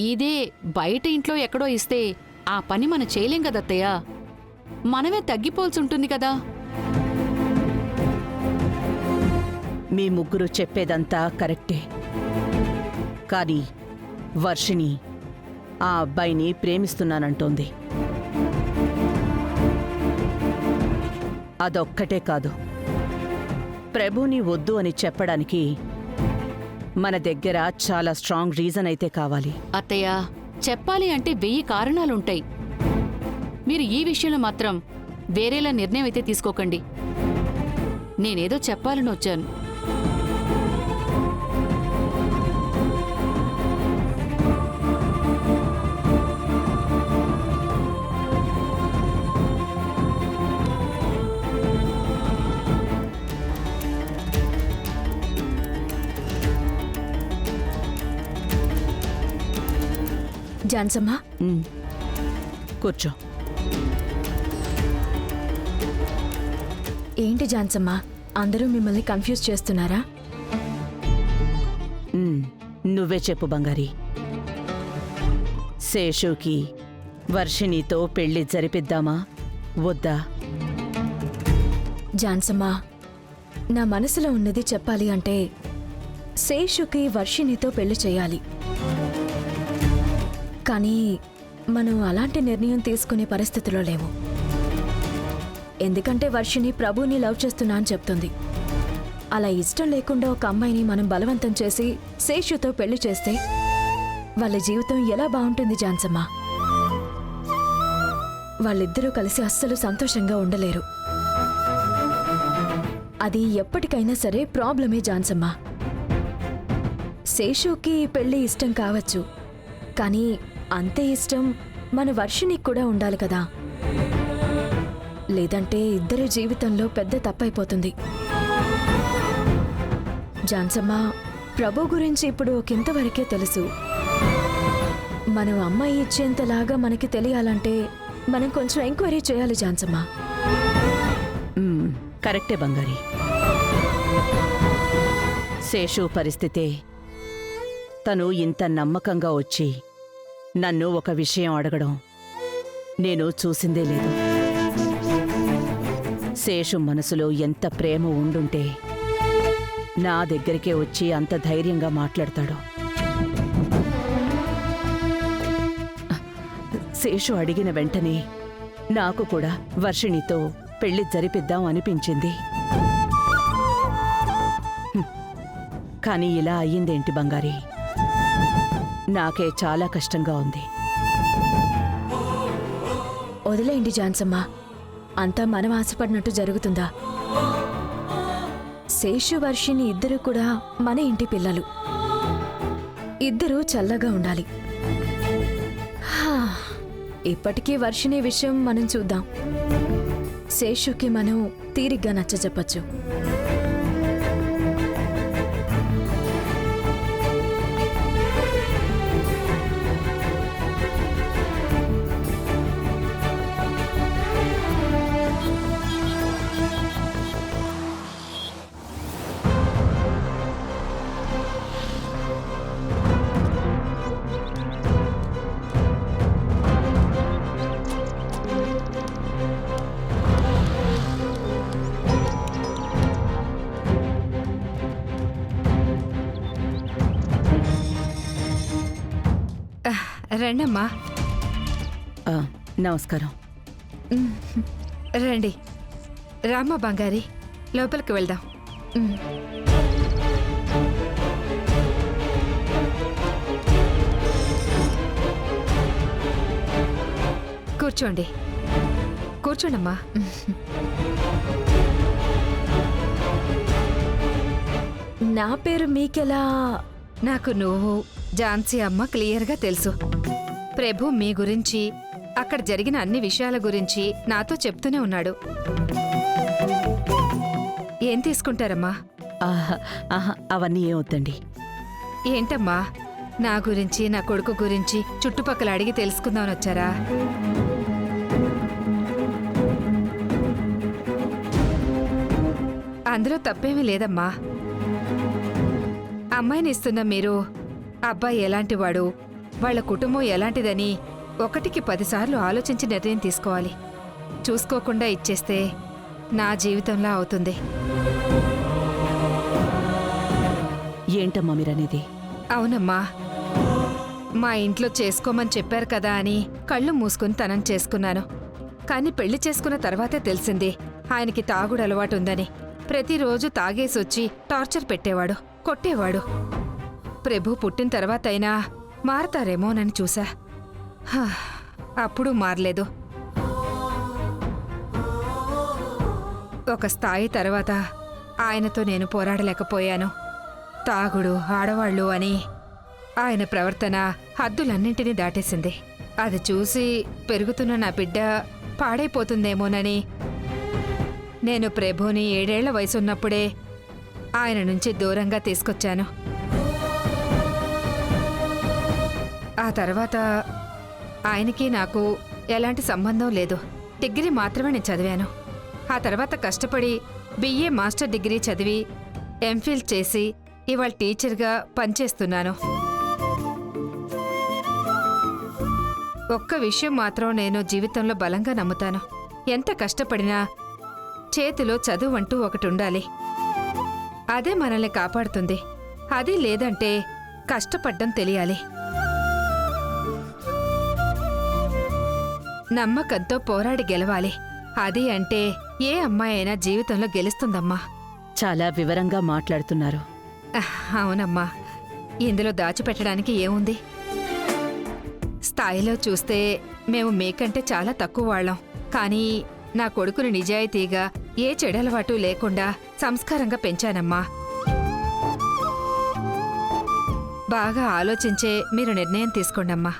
ఇదే బయట ఇంట్లో ఎక్కడో ఇస్తే ఆ పని మనం చేయలేం కదత్తయ్య. మనమే తగ్గిపోల్సుంటుంది కదా. మీ ముగ్గురు చెప్పేదంతా కరెక్టే, కానీ వర్షిణి ఆ అబ్బాయిని ప్రేమిస్తున్నానంటోంది. అదొక్కటే కాదు, ప్రభుని వద్దు అని చెప్పడానికి మన దగ్గర చాలా స్ట్రాంగ్ రీజన్ అయితే కావాలి. అత్తయ్య, చెప్పాలి అంటే 1000 కారణాలుంటాయి. మీరు ఈ విషయంలో మాత్రం వేరేలా నిర్ణయం అయితే తీసుకోకండి. నేనేదో చెప్పాలని వచ్చాను. జాన్సమ్మా, కూర్చో. ఏంటి జాన్సమ్మా, అందరూ మిమ్మల్ని కన్ఫ్యూజ్ చేస్తున్నారా? నువ్వే చెప్పు బంగారి. శేషుకి వర్షిణితో పెళ్లి జరిపిద్దామా వద్దా? జాన్సమ్మా, నా మనసులో ఉన్నది చెప్పాలి అంటే శేషుకి వర్షిణితో పెళ్లి చేయాలి. కానీ మనం అలాంటి నిర్ణయం తీసుకునే పరిస్థితిలో లేవు. ఎందుకంటే వర్షిణి ప్రభుని లవ్ చేస్తున్నా అని చెప్తుంది. అలా ఇష్టం లేకుండా ఒక అమ్మాయిని మనం బలవంతం చేసి శేషుతో పెళ్లి చేస్తే వాళ్ళ జీవితం ఎలా బాగుంటుంది జాన్సమ్మా? వాళ్ళిద్దరూ కలిసి అస్సలు సంతోషంగా ఉండలేరు. అది ఎప్పటికైనా సరే ప్రాబ్లమే జాన్సమ్మా. శేషుకి పెళ్లి ఇష్టం కావచ్చు, కానీ అంతే ఇష్టం మన వర్షినికి కూడా ఉండాలి కదా. లేదంటే ఇద్దరి జీవితంలో పెద్ద తప్పైపోతుంది. జాన్సమ్మా, ప్రభు గురించి ఇప్పుడు ఒకంతవరకే తెలుసు. మనం అమ్మాయి ఇచ్చేంతలాగా మనకి తెలియాలంటే మనం కొంచెం ఎంక్వైరీ చేయాలి జాన్సమ్మా. కరెక్టే బంగారి. శేషు పరిస్థితే తను ఇంత నమ్మకంగా వచ్చి నన్ను ఒక విషయం అడగడం నేను చూసిందే లేదు. శేషు మనసులో ఎంత ప్రేమ ఉండుంటే నా దగ్గరికే వచ్చి అంత ధైర్యంగా మాట్లాడతాడు. శేషు అడిగిన వెంటనే నాకు కూడా వర్షిణితో పెళ్లి జరిపిద్దాం అనిపించింది. కానీ ఇలా అయ్యిందేంటి బంగారి? నాకే చాలా కష్టంగా ఉంది. వదిలేయండి జాన్సమ్మా, అంతా మనం ఆశపడినట్టు జరుగుతుందా? శేషు వర్షిని ఇద్దరు కూడా మన ఇంటి పిల్లలు. ఇద్దరూ చల్లగా ఉండాలి. ఇప్పటికీ వర్షిని విషయం మనం చూద్దాం. శేషుకి మనం తీరిగ్గా నచ్చజెప్పచ్చు. రండమ్మా. నమస్కారం. రండి. రామ్మా బంగారి, లోపలికి వెళ్దాం. కూర్చోండి, కూర్చోండమ్మా. నా పేరు మీకెలా? నాకు నువ్వు, ఝాన్సీ అమ్మ క్లియర్గా తెలుసు. ప్రభు మీ గురించి, అక్కడ జరిగిన అన్ని విషయాల గురించి నాతో చెప్తూనే ఉన్నాడు. ఏం తీసుకుంటారమ్మా? అవన్నీ ఏమవుతండి. ఏంటమ్మా, నా గురించి, నా కొడుకు గురించి చుట్టుపక్కల అడిగి తెలుసుకుందామని వచ్చారా? అందులో తప్పేమీ లేదమ్మా. అమ్మాయిని ఇస్తున్న మీరు అబ్బాయి ఎలాంటివాడు, వాళ్ళ కుటుంబం ఎలాంటిదని ఒకటికి 10 సార్లు ఆలోచించి నిర్ణయం తీసుకోవాలి. చూసుకోకుండా ఇచ్చేస్తే నా జీవితంలా అవుతుంది. ఏంటమ్మా మీరనేది? అవునమ్మా, మా ఇంట్లో చేసుకోమని చెప్పారు కదా అని కళ్ళు మూసుకుని తనం చేసుకున్నాను. కానీ పెళ్లి చేసుకున్న తర్వాతే తెలిసింది ఆయనకి తాగుడు అలవాటు ఉందని. ప్రతిరోజు తాగేసొచ్చి టార్చర్ పెట్టేవాడు, కొట్టేవాడు. ప్రభు పుట్టిన తర్వాతైనా మారతారేమోనని చూసా. హా, అప్పుడు మారలేదు. ఒక స్థాయి తర్వాత ఆయనతో నేను పోరాడలేకపోయాను. తాగుడు, ఆడవాళ్ళు అని ఆయన ప్రవర్తన హద్దులన్నింటినీ దాటేసింది. అది చూసి పెరుగుతున్న నా బిడ్డ పాడైపోతుందేమోనని నేను ప్రభుని 7 ఏళ్ల వయసున్నప్పుడే ఆయన నుంచి దూరంగా తీసుకొచ్చాను. ఆ తర్వాత ఆయనకి నాకు ఎలాంటి సంబంధం లేదు. డిగ్రీ మాత్రమే నేను చదివాను. ఆ తర్వాత కష్టపడి BA మాస్టర్ డిగ్రీ చదివి ఎంఫిల్ చేసి ఇవాళ టీచర్గా పనిచేస్తున్నాను. ఒక్క విషయం మాత్రం నేను జీవితంలో బలంగా నమ్ముతాను. ఎంత కష్టపడినా చేతిలో చదువు అంటూ ఒకటి ఉండాలి. అదే మనల్ని కాపాడుతుంది. అది లేదంటే కష్టపడ్డం తెలియాలి. నమ్మకంతో పోరాడి గెలవాలి. అది అంటే ఏ అమ్మాయి అయినా జీవితంలో గెలుస్తుందమ్మా. చాలా వివరంగా మాట్లాడుతున్నారు. అవునమ్మా, ఇందులో దాచిపెట్టడానికి ఏముంది? స్థాయిలో చూస్తే మేము మీకంటే చాలా తక్కువ వాళ్ళం. కానీ నా కొడుకుని నిజాయితీగా ఏ చెడలవాటు లేకుండా సంస్కారంగా పెంచానమ్మా. బాగా ఆలోచించే మీరు నిర్ణయం తీసుకోండమ్మా.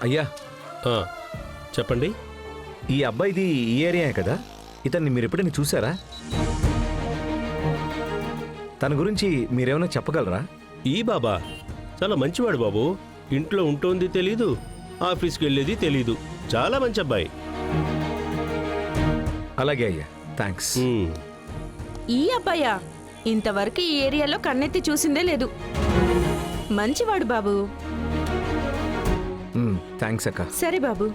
అయ్యా, చెప్పండి. ఈ అబ్బాయిది ఈ ఏరియాయే కదా? ఇతన్ని మీరు ఎప్పుడైనా చూసారా? తన గురించి మీరేమైనా చెప్పగలరా? ఈ బాబా చాలా మంచివాడు బాబు. ఇంట్లో ఉంటుంది తెలీదు, ఆఫీస్కి వెళ్ళేది తెలీదు. చాలా మంచి అబ్బాయి. అలాగే అయ్యా, థ్యాంక్స్. ఈ అబ్బాయా? ఇంతవరకు ఈ ఏరియాలో కన్నెత్తి చూసిందే లేదు. మంచివాడు బాబు. థ్యాంక్స్ అక్క. సరే బాబు.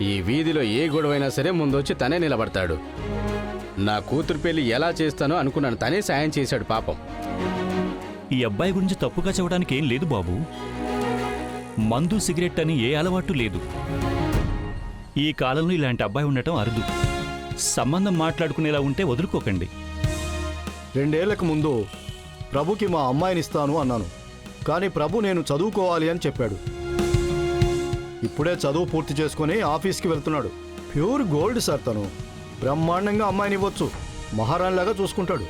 ఈ వీధిలో ఏ గొడవైనా సరే ముందొచ్చి తనే నిలబడతాడు. నా కూతురు పెళ్లి ఎలా చేస్తానో అనుకున్నాను, తనే సాయం చేశాడు పాపం. ఈ అబ్బాయి గురించి తప్పుగా చెప్పడానికి ఏం లేదు బాబు. మందు, సిగరెట్ అని ఏ అలవాటు లేదు. ఈ కాలంలో ఇలాంటి అబ్బాయి ఉండటం అరుదు. సంబంధం మాట్లాడుకునేలా ఉంటే వదులుకోకండి. 2 ఏళ్లకు ముందు ప్రభుకి మా అమ్మాయినిస్తాను అన్నాను. కానీ ప్రభు నేను చదువుకోవాలి అని చెప్పాడు. ఇప్పుడే చదువు పూర్తి చేసుకుని ఆఫీస్కి వెళ్తున్నాడు. ప్యూర్ గోల్డ్ సార్ తను. బ్రహ్మాండంగా అమ్మాయినివ్వచ్చు, మహారాణిలాగా చూసుకుంటాడు.